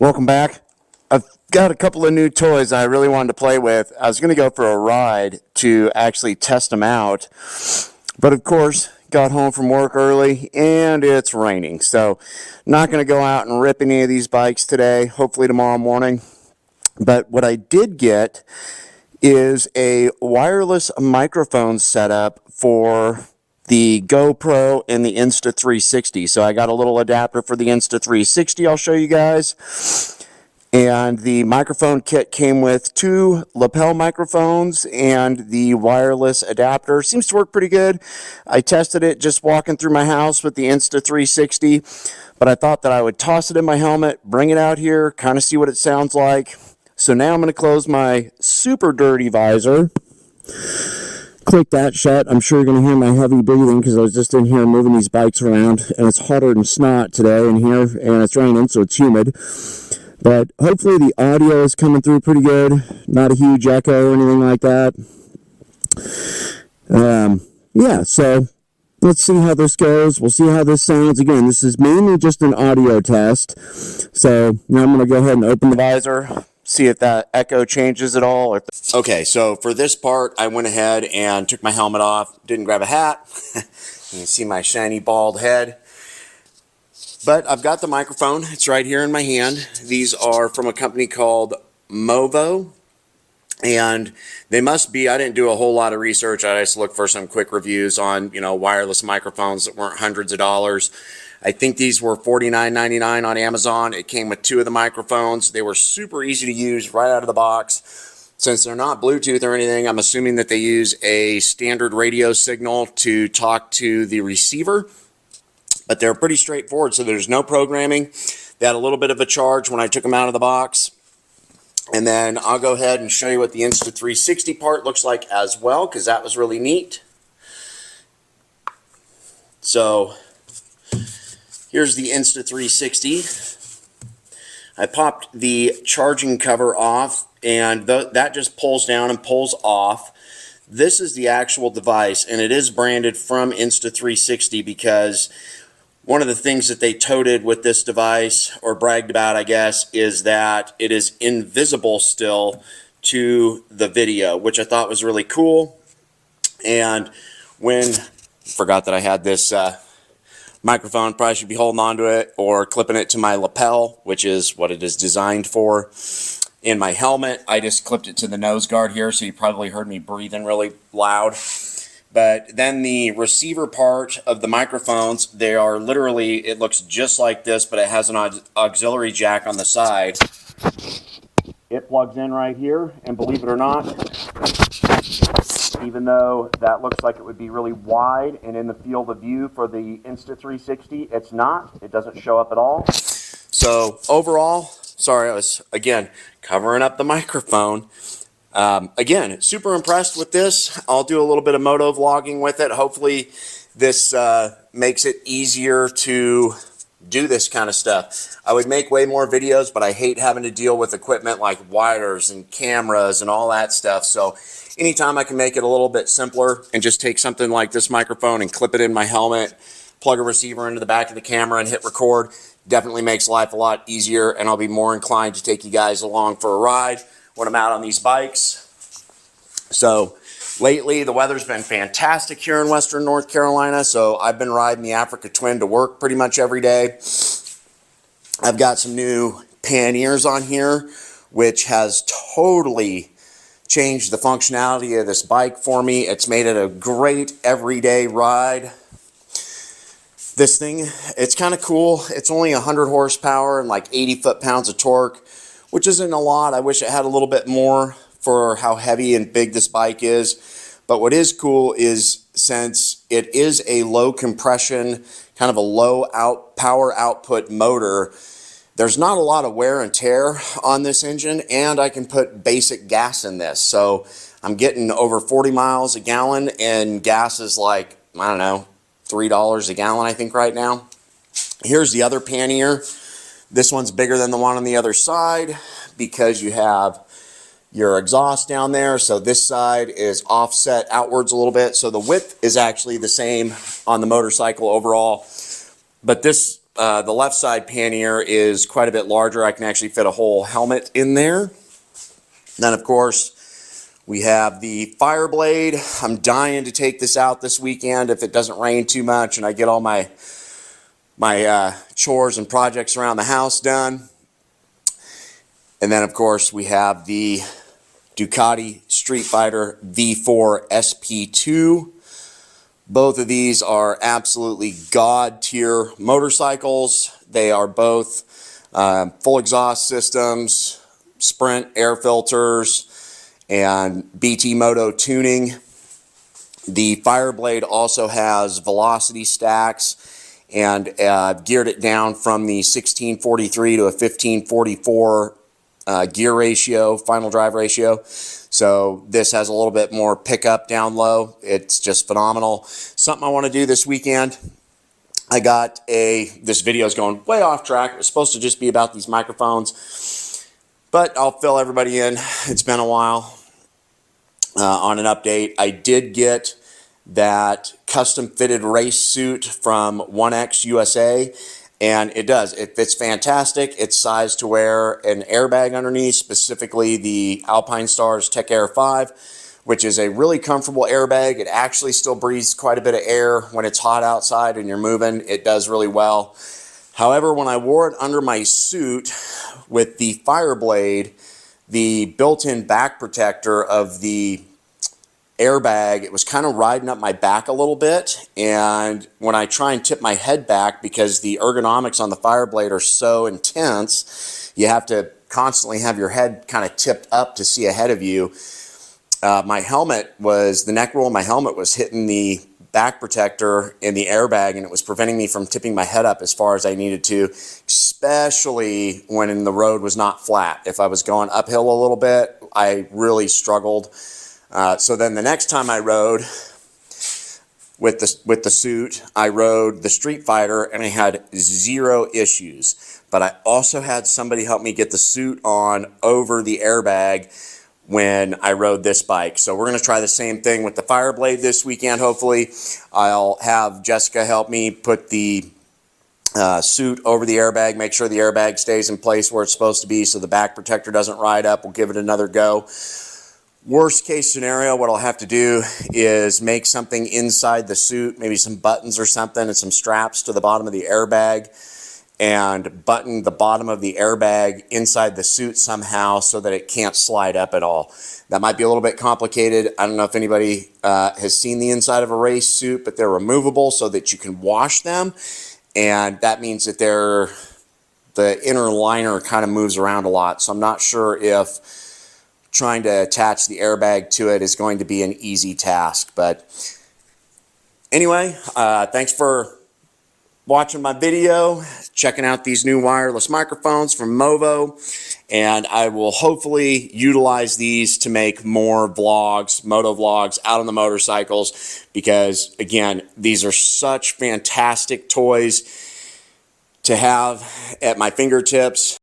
Welcome back. I've got a couple of new toys I really wanted to play with. I was going to go for a ride to actually test them out, but of course got home from work early and it's raining, so not going to go out and rip any of these bikes today, hopefully tomorrow morning. But what I did get is a wireless microphone setup for the GoPro and the Insta360. So I got a little adapter for the Insta360 I'll show you guys. And the microphone kit came with 2 lapel microphones and the wireless adapter. Seems to work pretty good. I tested it just walking through my house with the Insta360, but I thought that I would toss it in my helmet, bring it out here, kind of see what it sounds like. So now I'm going to close my super dirty visor. Click that shut. I'm sure you're going to hear my heavy breathing because I was just in here moving these bikes around, and it's hotter than snot today in here, and it's raining, so it's humid. But hopefully the audio is coming through pretty good. Not a huge echo or anything like that. Yeah, so let's see how this goes. We'll see how this sounds. Again, this is mainly just an audio test. So now I'm going to go ahead and open the visor, see if that echo changes at all. Okay, so for this part, I went ahead and took my helmet off. Didn't grab a hat. You can see my shiny bald head. But I've got the microphone. It's right here in my hand. These are from a company called Movo. And they must be, I didn't do a whole lot of research. I just looked for some quick reviews on, wireless microphones that weren't hundreds of dollars. I think these were $49.99 on Amazon. It came with 2 of the microphones. They were super easy to use right out of the box. Since they're not Bluetooth or anything, I'm assuming that they use a standard radio signal to talk to the receiver. But they're pretty straightforward, so there's no programming. They had a little bit of a charge when I took them out of the box. And then I'll go ahead and show you what the Insta360 part looks like as well, because that was really neat. So here's the Insta360. I popped the charging cover off, and that just pulls down and pulls off. This is the actual device, and it is branded from Insta360 because one of the things that they toted with this device, or bragged about, I guess, is that it is invisible still to the video, which I thought was really cool. And forgot that I had this microphone, probably should be holding on to it or clipping it to my lapel, which is what it is designed for. In my helmet, I just clipped it to the nose guard here, so you probably heard me breathing really loud. But then the receiver part of the microphones, they are literally, it looks just like this, but it has an auxiliary jack on the side. It plugs in right here, and believe it or not, even though that looks like it would be really wide and in the field of view for the Insta360, it's not. It doesn't show up at all. So overall, sorry, I was, again, covering up the microphone. Again, super impressed with this. I'll do a little bit of moto vlogging with it. Hopefully this makes it easier to do this kind of stuff. I would make way more videos, but I hate having to deal with equipment like wires and cameras and all that stuff. So anytime I can make it a little bit simpler and just take something like this microphone and clip it in my helmet, plug a receiver into the back of the camera and hit record, definitely makes life a lot easier, and I'll be more inclined to take you guys along for a ride when I'm out on these bikes. So lately the weather's been fantastic here in western North Carolina, so I've been riding the Africa Twin to work pretty much every day. I've got some new panniers on here, which has totally changed the functionality of this bike for me. It's made it a great everyday ride. This thing, it's kind of cool. It's only 100 horsepower and like 80 foot-pounds of torque, which isn't a lot. I wish it had a little bit more for how heavy and big this bike is. But what is cool is, since it is a low compression, kind of a low power output motor, there's not a lot of wear and tear on this engine, and I can put basic gas in this. So I'm getting over 40 miles a gallon, and gas is like, I don't know, $3 a gallon, I think, right now. Here's the other pannier. This one's bigger than the one on the other side because you have your exhaust down there. So this side is offset outwards a little bit. So the width is actually the same on the motorcycle overall. But this The left side pannier is quite a bit larger. I can actually fit a whole helmet in there. Then, of course, we have the Fireblade. I'm dying to take this out this weekend if it doesn't rain too much and I get all my chores and projects around the house done. And then, of course, we have the Ducati Street Fighter V4 SP2. Both of these are absolutely god tier motorcycles. They are both full exhaust systems, Sprint air filters, and BT Moto tuning. The Fireblade also has velocity stacks and geared it down from the 1643 to a 1544 gear ratio, final drive ratio. So this has a little bit more pickup down low. It's just phenomenal. Something I want to do this weekend. I got this video is going way off track. It's supposed to just be about these microphones, but I'll fill everybody in. It's been a while on an update. I did get that custom fitted race suit from 1X USA. And it fits fantastic. It's sized to wear an airbag underneath, specifically the Alpine Stars Tech Air 5, which is a really comfortable airbag. It actually still breathes quite a bit of air when it's hot outside and you're moving. It does really well. However, when I wore it under my suit with the Fireblade, the built-in back protector of the airbag, it was kind of riding up my back a little bit, and when I try and tip my head back, because the ergonomics on the Fireblade are so intense, you have to constantly have your head kind of tipped up to see ahead of you. My helmet was, the neck roll of my helmet was hitting the back protector in the airbag, and it was preventing me from tipping my head up as far as I needed to, especially when the road was not flat. If I was going uphill a little bit, I really struggled. So then the next time I rode with the suit, I rode the Street Fighter and I had zero issues. But I also had somebody help me get the suit on over the airbag when I rode this bike. So we're going to try the same thing with the Fireblade this weekend, hopefully. I'll have Jessica help me put the suit over the airbag, make sure the airbag stays in place where it's supposed to be so the back protector doesn't ride up. We'll give it another go. Worst case scenario, what I'll have to do is make something inside the suit, maybe some buttons or something and some straps to the bottom of the airbag, and button the bottom of the airbag inside the suit somehow so that it can't slide up at all. That might be a little bit complicated. I don't know if anybody has seen the inside of a race suit, but they're removable so that you can wash them, and that means that the inner liner kind of moves around a lot. So I'm not sure if trying to attach the airbag to it is going to be an easy task. But anyway, thanks for watching my video, checking out these new wireless microphones from Movo, and I will hopefully utilize these to make more vlogs, moto vlogs out on the motorcycles, because again, these are such fantastic toys to have at my fingertips.